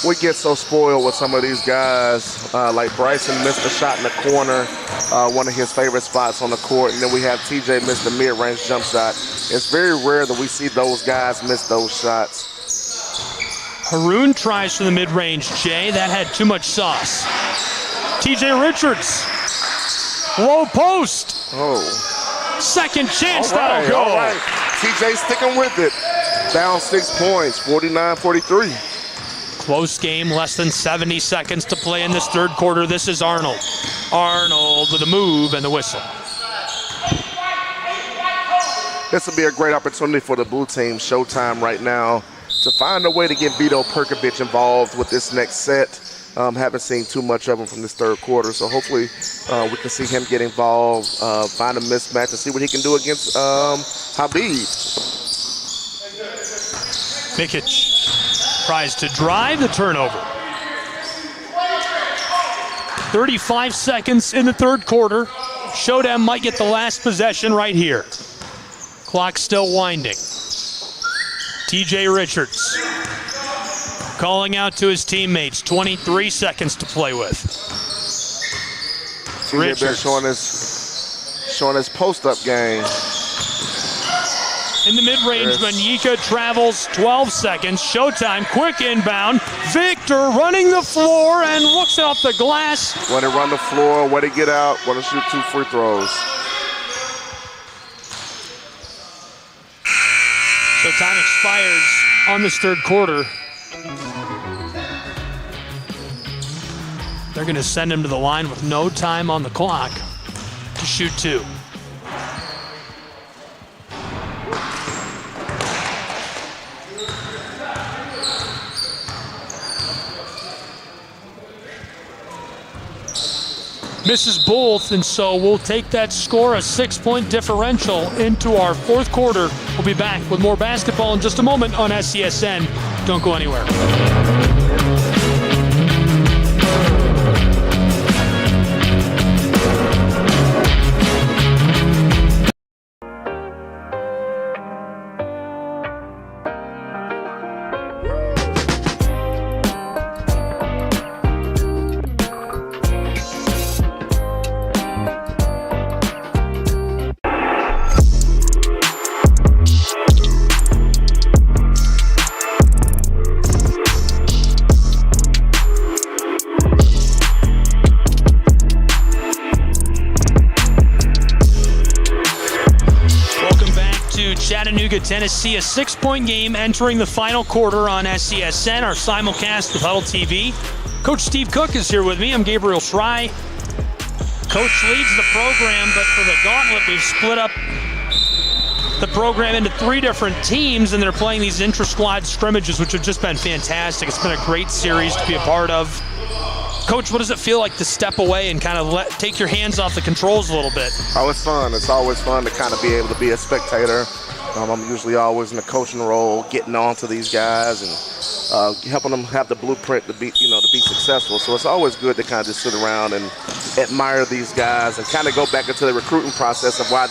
We get so spoiled with some of these guys. Like Bryson missed a shot in the corner, one of his favorite spots on the court, and then we have TJ miss the mid-range jump shot. It's very rare that we see those guys miss those shots. Haroon tries for the mid-range, Jay. That had too much sauce. TJ Richards. Low post. Oh. Second chance, All right, that'll go. all right. TJ sticking with it. Down 6 points, 49-43. Close game, less than 70 seconds to play in this third quarter. This is Arnold. Arnold with a move and the whistle. This will be a great opportunity for the blue team, Showtime right now, to find a way to get Vito Perkovic involved with this next set. Haven't seen too much of him from this third quarter, so hopefully we can see him get involved, find a mismatch, and see what he can do against Habib. Mikic tries to drive the turnover. 35 seconds in the third quarter. Showtime might get the last possession right here. Clock still winding. TJ Richards calling out to his teammates. 23 seconds to play with. TJ been showing his post-up game. mid-range. Manyika travels 12 seconds. Showtime, quick inbound. Victor running the floor and looks off the glass. When they run the floor, when they get out, when they shoot 2 free throws. So time expires on this third quarter. They're going to send him to the line with no time on the clock to shoot 2. Misses both, and so we'll take that score, a 6-point differential, into our fourth quarter. We'll be back with more basketball in just a moment on SCSN. Don't go anywhere. Chattanooga, Tennessee, a 6-point game entering the final quarter on SCSN, our simulcast with Huddle TV. Coach Steve Cook is here with me. I'm Gabriel Schrei. Coach leads the program, but for the Gauntlet, we've split up the program into 3 different teams, and they're playing these intra-squad scrimmages, which have just been fantastic. It's been a great series to be a part of. Coach, what does it feel like to step away and kind of take your hands off the controls a little bit? Oh, it's fun. It's always fun to kind of be able to be a spectator. I'm usually always in the coaching role, getting on to these guys and helping them have the blueprint to be successful. So it's always good to kind of just sit around and admire these guys and kind of go back into the recruiting process of why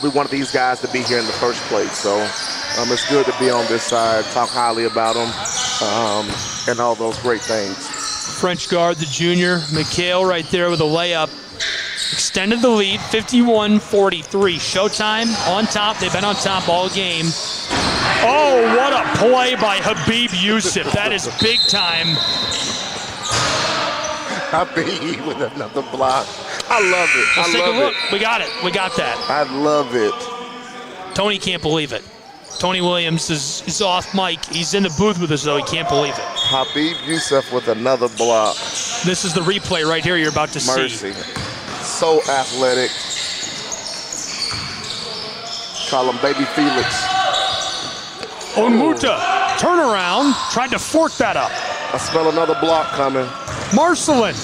we wanted these guys to be here in the first place. So it's good to be on this side, talk highly about them, and all those great things. French guard, the junior, Mikhail right there with a layup. Extended the lead, 51-43. Showtime on top. They've been on top all game. Oh, what a play by Habib Yusuf. That is big time. Habib with another block. I love it. Let's take a look. We got it. We got that. I love it. Tony can't believe it. Tony Williams is off mic. He's in the booth with us, though. He can't believe it. Habib Yusuf with another block. This is the replay right here you're about to see. Mercy. So athletic. Call him Baby Felix. Onwuta, turnaround, tried to fork that up. I smell another block coming. Marcelin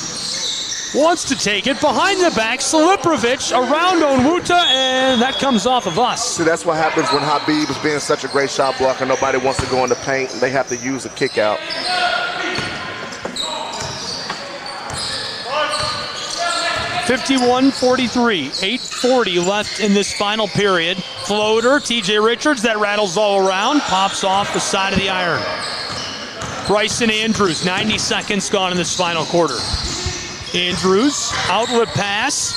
wants to take it behind the back. Siliprovic around Onwuta, and that comes off of us. See, that's what happens when Habib is being such a great shot blocker. Nobody wants to go in the paint, and they have to use a kick out. 51-43, 8:40 left in this final period. Floater, TJ Richards, that rattles all around, pops off the side of the iron. Bryson Andrews, 90 seconds gone in this final quarter. Andrews, outlet pass.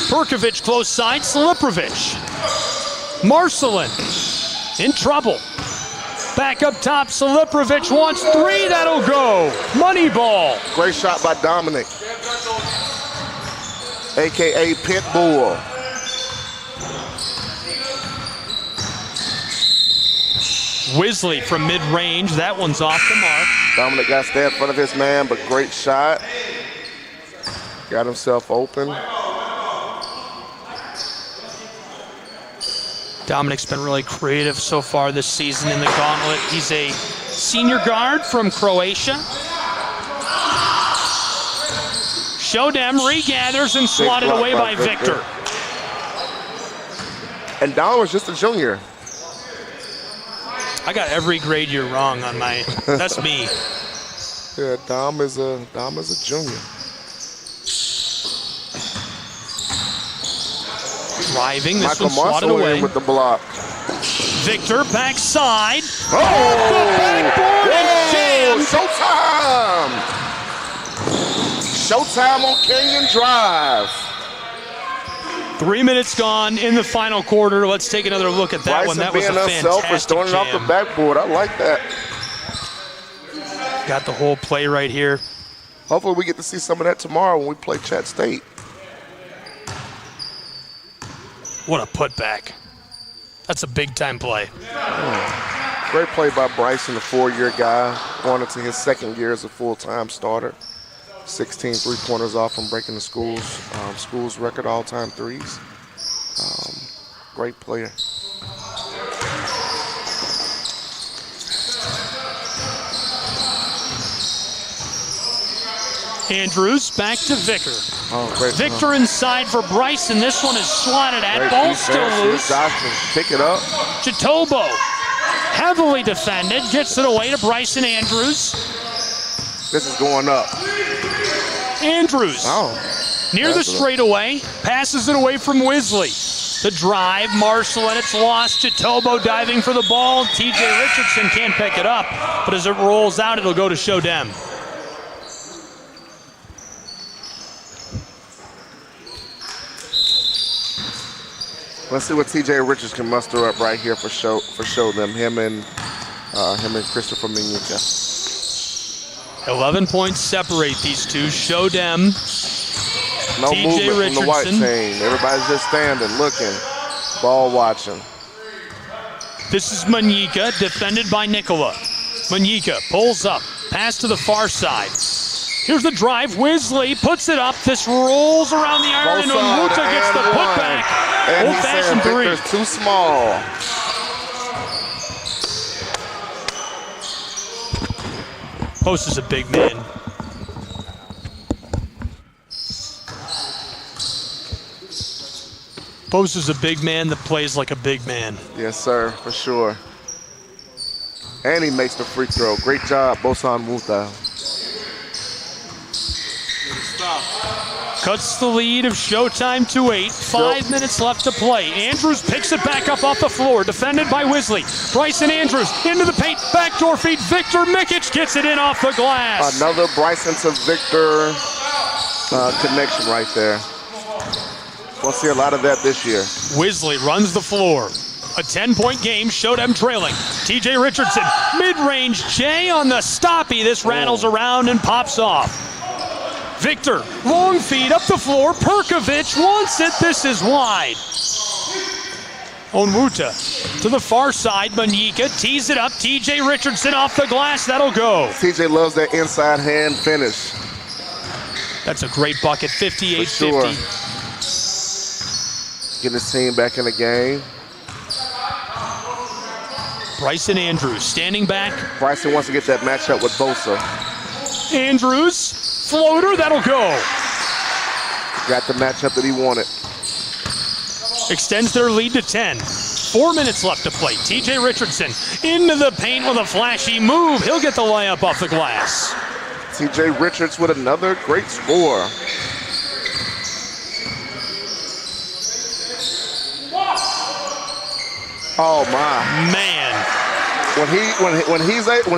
Perkovic close side, Siliprovic. Marcelin in trouble. Back up top, Siliprovic wants 3, that'll go. Money ball. Great shot by Dominic, a.k.a. Pitbull. Wisley from mid-range, that one's off the mark. Dominic got to stay in front of his man, but great shot. Got himself open. Dominic's been really creative so far this season in the Gauntlet. He's a senior guard from Croatia. Showtime regathers and swatted away by Victor. And Dom was just a junior. I got every grade year wrong on my, that's me. Yeah, Dom is a junior. Driving, this Michael one swatted away. With the block. Victor, backside. Oh! Off the backboard and jammed. Showtime! Showtime on Canyon Drive. 3 minutes gone in the final quarter. Let's take another look at that one. That was a fantastic throwing it off the jam. backboard. I like that. Got the whole play right here. Hopefully we get to see some of that tomorrow when we play Chat State. What a putback. That's a big-time play. Great play by Bryson, the 4-year guy, going into his 2nd year as a full-time starter. 16 three-pointers off from breaking the school's record all-time threes. Great player. Andrews back to Vicker. Oh, great. Victor inside for Bryson. This one is swatted at. Great Ball defense. still loose. Johnson, pick it up. Chitobo, heavily defended, gets it away to Bryson Andrews. This is going up. Andrews near the straightaway, passes it away from Wisley. The drive, Marshall, and it's lost. Chitobo diving for the ball. TJ Richardson can't pick it up, but as it rolls out, it'll go to Showtime. Let's see what TJ Richards can muster up right here for show them. Him and Christopher Minyuka. 11 points separate these two. Showtime. No TJ movement Richardson. from the white chain. Everybody's just standing, looking, ball watching. This is Manyika, defended by Nicola. Manyika pulls up, pass to the far side. Here's the drive. Wisley puts it up. This rolls around the iron, and Onwuta gets the putback. Old-fashioned three. Victor's too small. Post is a big man. Post is a big man that plays like a big man. Yes, sir, for sure. And he makes the free throw. Great job, Bosan Onwuta. Cuts the lead of Showtime to 8. 5 minutes left to play. Andrews picks it back up off the floor. Defended by Wisley. Bryson Andrews into the paint. Backdoor feed. Victor Mikic gets it in off the glass. Another Bryson to Victor connection right there. We'll see a lot of that this year. Wisley runs the floor. A 10-point game. Showtime trailing. TJ Richardson. Mid-range J on the stoppy. This rattles around and pops off. Victor, long feed up the floor. Perkovic wants it. This is wide. Onwuta to the far side. Manyika tees it up. TJ Richardson off the glass. That'll go. TJ loves that inside hand finish. That's a great bucket. 58-50. Sure. Getting his team back in the game. Bryson Andrews standing back. Bryson wants to get that matchup with Bosa. Andrews, floater, that'll go. Got the matchup that he wanted. Extends their lead to 10. 4 minutes left to play. TJ Richardson into the paint with a flashy move. He'll get the layup off the glass. TJ Richards with another great score. Oh my man! When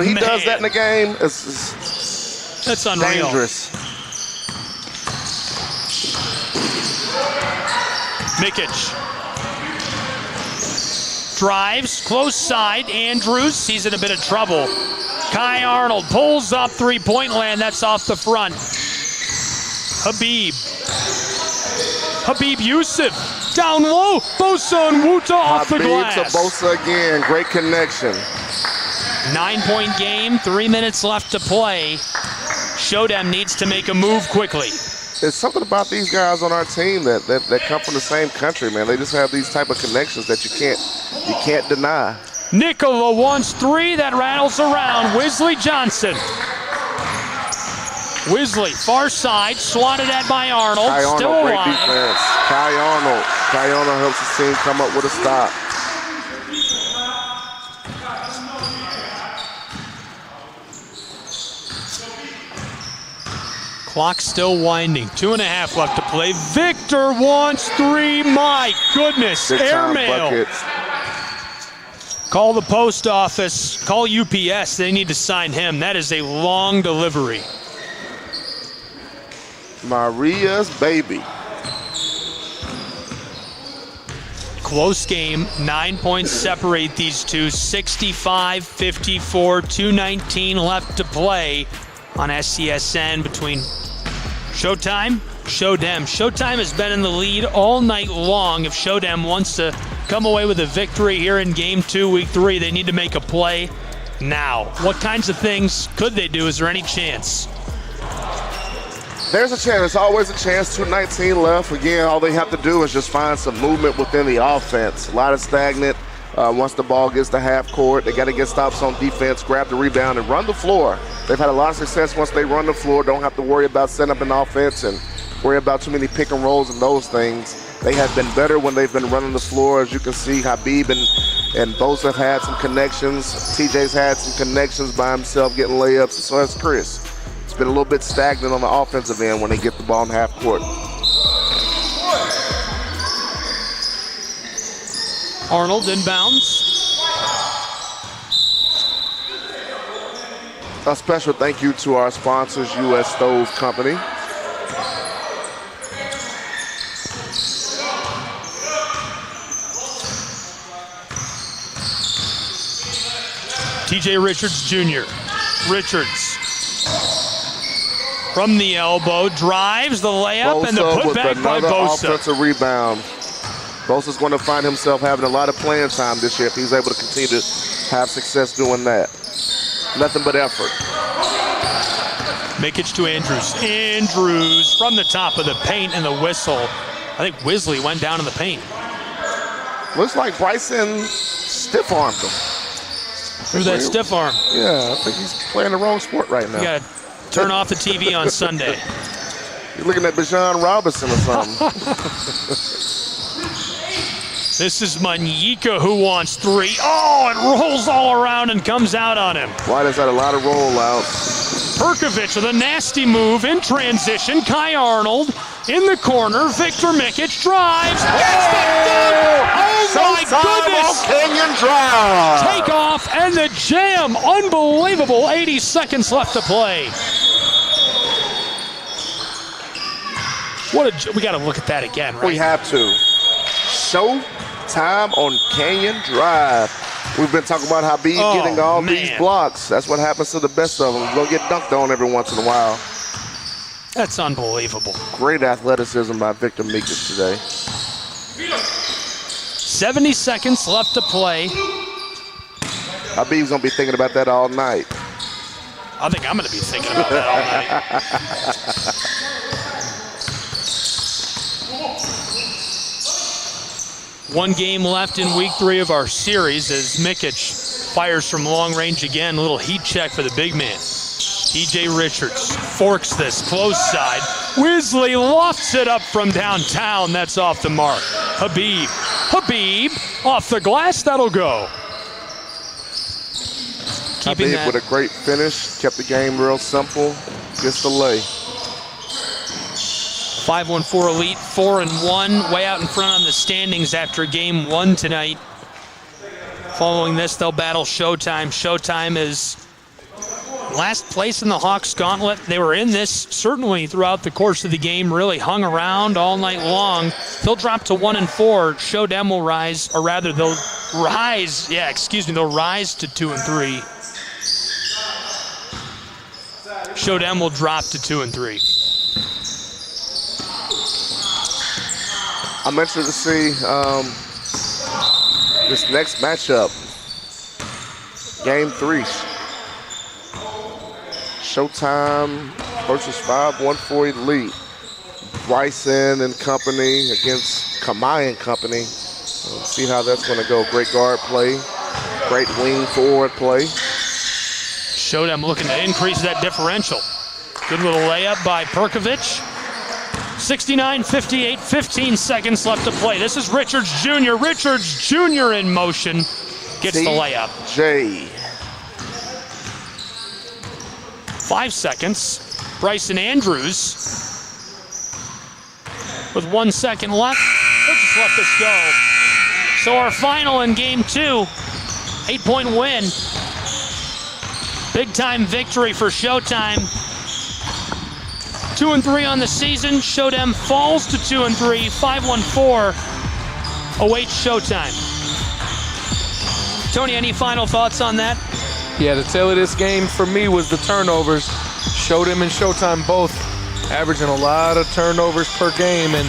he does that in the game, it's that's unreal. Dangerous. Mikic drives close side. Andrews sees in a bit of trouble. Kai Arnold pulls up three-point land. That's off the front. Habib Yusuf down low. Bosa Onwuta off the glass. Habib to Bosa again. Great connection. 9-point game. 3 minutes left to play. Showtime needs to make a move quickly. There's something about these guys on our team that come from the same country, man. They just have these type of connections that you can't deny. Nicola wants three. That rattles around. Wisley Johnson. Wisley, far side, swatted at by Arnold. Kai Arnold, still great alive. defense. Kai Arnold helps his team come up with a stop. Clock still winding. 2.5 left to play. Victor wants three. My goodness. Airmail. Buckets. Call the post office. Call UPS. They need to sign him. That is a long delivery. Maria's baby. close game. 9 points separate these two. 65-54, 2:19 left to play on SCSN between Showtime, Showdem. Showtime has been in the lead all night long. If Showdem wants to come away with a victory here in Game 2, Week 3, they need to make a play now. What kinds of things could they do? Is there any chance? There's a chance. There's always a chance. 2:19 left. Again, all they have to do is just find some movement within the offense. A lot of stagnant. Once the ball gets to half court, they got to get stops on defense, grab the rebound, and run the floor. They've had a lot of success once they run the floor. Don't have to worry about setting up an offense and worry about too many pick and rolls and those things. They have been better when they've been running the floor. As you can see, Habib and Bosa have had some connections. TJ's had some connections by himself getting layups, and so has Chris. It's been a little bit stagnant on the offensive end when they get the ball in half court. Arnold inbounds. A special thank you to our sponsors, U.S. Stove Company. TJ Richards Jr. Richards from the elbow, drives the layup, Bosa and the putback by with another Bosa. offensive rebound. Bosa's going to find himself having a lot of playing time this year if he's able to continue to have success doing that. Nothing but effort. Mikic to Andrews. Andrews from the top of the paint and the whistle. I think Wisley went down in the paint. Looks like Bryson stiff-armed him. Who's that stiff arm? Yeah, I think he's playing the wrong sport right now. You got to turn off the TV on Sunday. You're looking at Bijan Robinson or something. This is Manyika who wants three. Oh, it rolls all around and comes out on him. White has had a lot of rollouts. Perkovic with a nasty move in transition. Kai Arnold in the corner. Victor Mikic drives. Gets the dunk! Oh my goodness! Canyon Drive. Take off and the jam. Unbelievable. 80 seconds left to play. We got to look at that again, right? We have to. Showtime on Canyon Drive. We've been talking about Habib getting all these blocks. That's what happens to the best of them. They'll get dunked on every once in a while. That's unbelievable. Great athleticism by Victor Mikic today. 70 seconds left to play. Habib's going to be thinking about that all night. I think I'm going to be thinking about that all night. One game left in week 3 of our series as Mikic fires from long range again. A little heat check for the big man. TJ Richards forks this close side. Wisley lofts it up from downtown. That's off the mark. Habib off the glass. That'll go. Habib with a great finish. Kept the game real simple. Gets the lay. 5-1-4 Elite, 4-1, way out in front on the standings after Game 1 tonight. Following this, they'll battle Showtime. Showtime is last place in the Hawks Gauntlet. They were in this certainly throughout the course of the game, really hung around all night long. They'll drop to 1-4. Showtime will rise, or rather they'll rise, they'll rise to 2-3. Showtime will drop to 2-3. I'm interested to see this next matchup. Game 3. Showtime versus 5-1-4 Elite. Bryson and company against Kamai and company. We'll see how that's going to go. Great guard play. Great wing forward play. Showtime looking to increase that differential. Good little layup by Perkovic. 69-58, 15 seconds left to play. This is Richards Jr. Richards Jr. in motion. Gets the layup. 5 seconds. Bryson Andrews with 1 second left. They'll just let this go. So our final in Game 2, 8-point win. Big time victory for Showtime. 2-3 on the season. Showtime falls to 2-3. 5-1-4 awaits Showtime. Tony, any final thoughts on that? Yeah, the tale of this game for me was the turnovers. Showtime and Showtime both averaging a lot of turnovers per game, and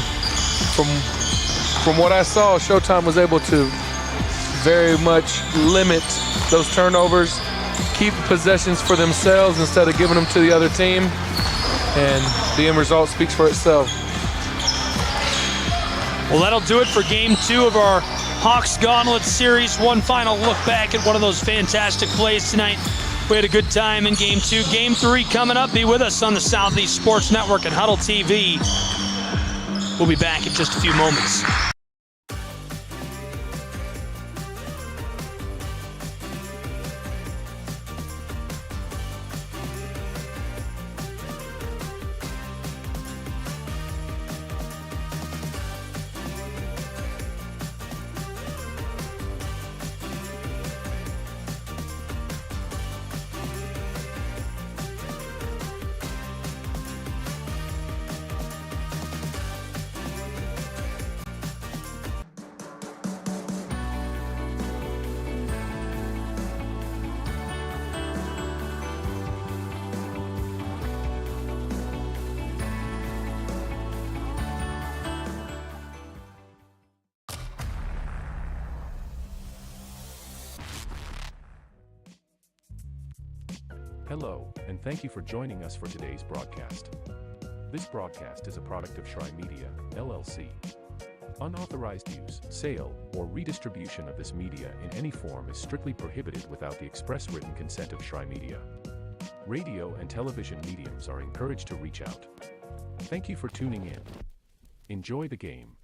from what I saw, Showtime was able to very much limit those turnovers, keep possessions for themselves instead of giving them to the other team, and the end result speaks for itself. Well, that'll do it for Game 2 of our Hawks Gauntlet series. One final look back at one of those fantastic plays tonight. We had a good time in Game 2. Game 3 coming up. Be with us on the Southeast Sports Network and Huddle TV. We'll be back in just a few moments. Hello, and thank you for joining us for today's broadcast. This broadcast is a product of Shrine Media, LLC. Unauthorized use, sale, or redistribution of this media in any form is strictly prohibited without the express written consent of Shrine Media. Radio and television mediums are encouraged to reach out. Thank you for tuning in. Enjoy the game.